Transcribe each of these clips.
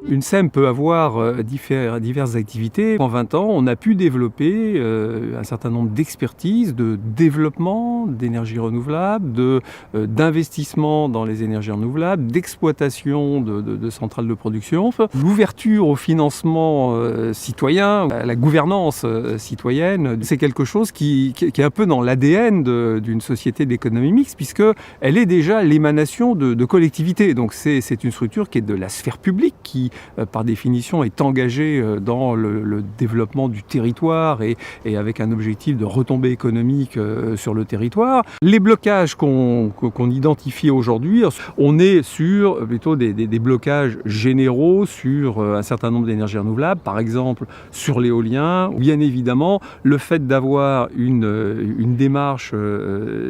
Une SEM peut avoir diverses activités. En 20 ans, on a pu développer un certain nombre d'expertises, de développement d'énergies renouvelables, d'investissement dans les énergies renouvelables, d'exploitation de centrales de production. L'ouverture au financement citoyen, à la gouvernance citoyenne, c'est quelque chose qui est un peu dans l'ADN d'une société d'économie mixte, puisqu'elle est déjà l'émanation de collectivités. Donc c'est une structure qui est de la sphère publique, qui par définition est engagée dans le développement du territoire et avec un objectif de retombée économique sur le territoire. Les blocages qu'on identifie aujourd'hui, on est sur plutôt des blocages généraux sur un certain nombre d'énergies renouvelables, par exemple sur l'éolien. Bien évidemment, le fait d'avoir une démarche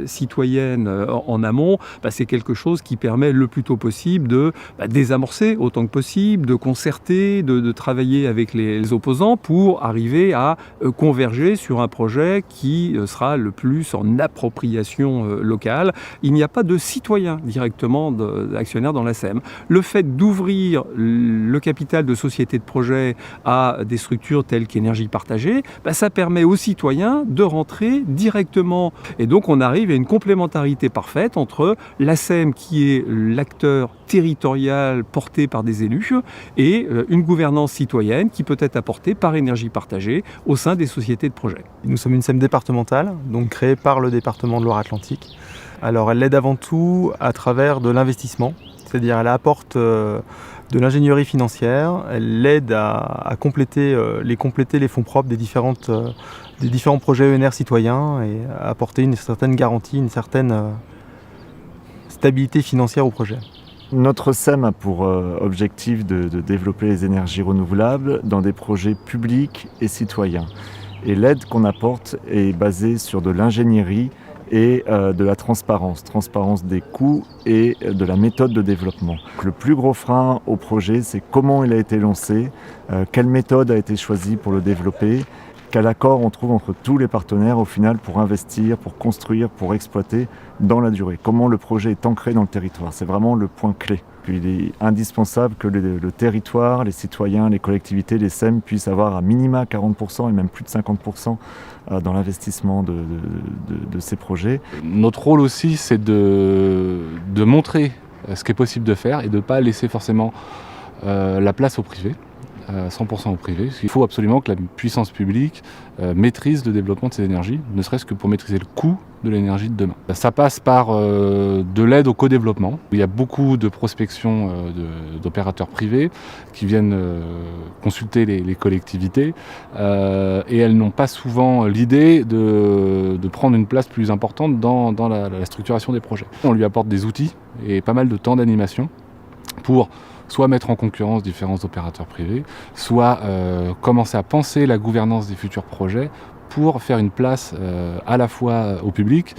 citoyenne en amont, c'est quelque chose qui permet le plus tôt possible de désamorcer autant que possible, de concerter, de travailler avec les opposants pour arriver à converger sur un projet qui sera le plus en appropriation locale. Il n'y a pas de citoyens directement actionnaires dans la SEM. Le fait d'ouvrir le capital de sociétés de projet à des structures telles qu'Énergie Partagée, ça permet aux citoyens de rentrer directement. Et donc on arrive à une complémentarité parfaite entre la SEM qui est l'acteur territorial porté par des élus et une gouvernance citoyenne qui peut être apportée par Énergie Partagée au sein des sociétés de projet. Nous sommes une SEM départementale, donc créée par le département de Loire-Atlantique. Alors elle l'aide avant tout à travers de l'investissement, c'est-à-dire elle apporte de l'ingénierie financière, elle l'aide à compléter les fonds propres des différents projets ENR citoyens et à apporter une certaine garantie, une certaine stabilité financière au projet. Notre SEM a pour objectif de développer les énergies renouvelables dans des projets publics et citoyens. Et l'aide qu'on apporte est basée sur de l'ingénierie et de la transparence des coûts et de la méthode de développement. Le plus gros frein au projet, c'est comment il a été lancé, quelle méthode a été choisie pour le développer, quel accord on trouve entre tous les partenaires au final pour investir, pour construire, pour exploiter dans la durée. Comment le projet est ancré dans le territoire, c'est vraiment le point clé. Puis il est indispensable que le territoire, les citoyens, les collectivités, les SEM puissent avoir à minima 40% et même plus de 50% dans l'investissement de ces projets. Notre rôle aussi, c'est de montrer ce qui est possible de faire et de ne pas laisser forcément la place au privé. 100% au privé. Il faut absolument que la puissance publique maîtrise le développement de ces énergies, ne serait-ce que pour maîtriser le coût de l'énergie de demain. Ça passe par de l'aide au co-développement. Il y a beaucoup de prospection d'opérateurs privés qui viennent consulter les collectivités et elles n'ont pas souvent l'idée de prendre une place plus importante dans la structuration des projets. On lui apporte des outils et pas mal de temps d'animation pour soit mettre en concurrence différents opérateurs privés, soit commencer à penser la gouvernance des futurs projets pour faire une place à la fois au public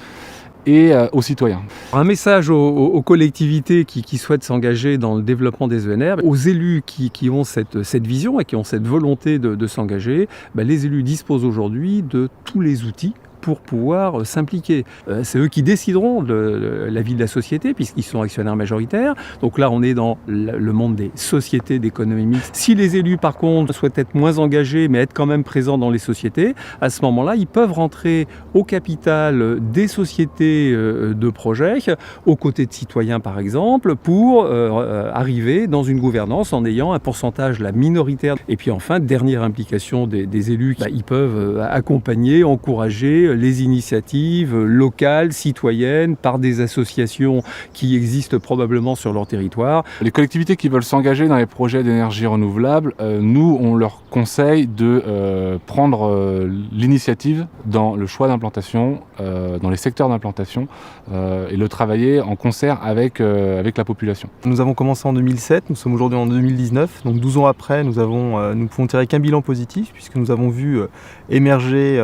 et aux citoyens. Un message aux collectivités qui souhaitent s'engager dans le développement des ENR, aux élus qui ont cette vision et qui ont cette volonté de s'engager, les élus disposent aujourd'hui de tous les outils pour pouvoir s'impliquer. C'est eux qui décideront de la vie de la société puisqu'ils sont actionnaires majoritaires. Donc là, on est dans le monde des sociétés d'économie mixte. Si les élus, par contre, souhaitent être moins engagés mais être quand même présents dans les sociétés, à ce moment-là, ils peuvent rentrer au capital des sociétés de projet, aux côtés de citoyens, par exemple, pour arriver dans une gouvernance en ayant un pourcentage minoritaire. Et puis enfin, dernière implication des élus, ils peuvent accompagner, encourager les initiatives locales, citoyennes, par des associations qui existent probablement sur leur territoire. Les collectivités qui veulent s'engager dans les projets d'énergie renouvelable, nous, on leur conseille de prendre l'initiative dans le choix d'implantation, dans les secteurs d'implantation, et le travailler en concert avec la population. Nous avons commencé en 2007, nous sommes aujourd'hui en 2019, donc 12 ans après, nous ne pouvons tirer qu'un bilan positif puisque nous avons vu émerger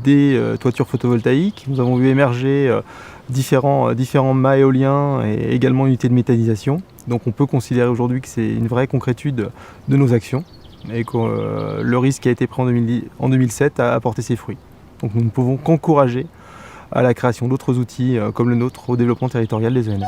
des toitures photovoltaïques, nous avons vu émerger différents mâts éoliens et également unités de méthanisation. Donc on peut considérer aujourd'hui que c'est une vraie concrétude de nos actions et que le risque qui a été pris en 2007 a apporté ses fruits. Donc nous ne pouvons qu'encourager à la création d'autres outils comme le nôtre au développement territorial des ENR.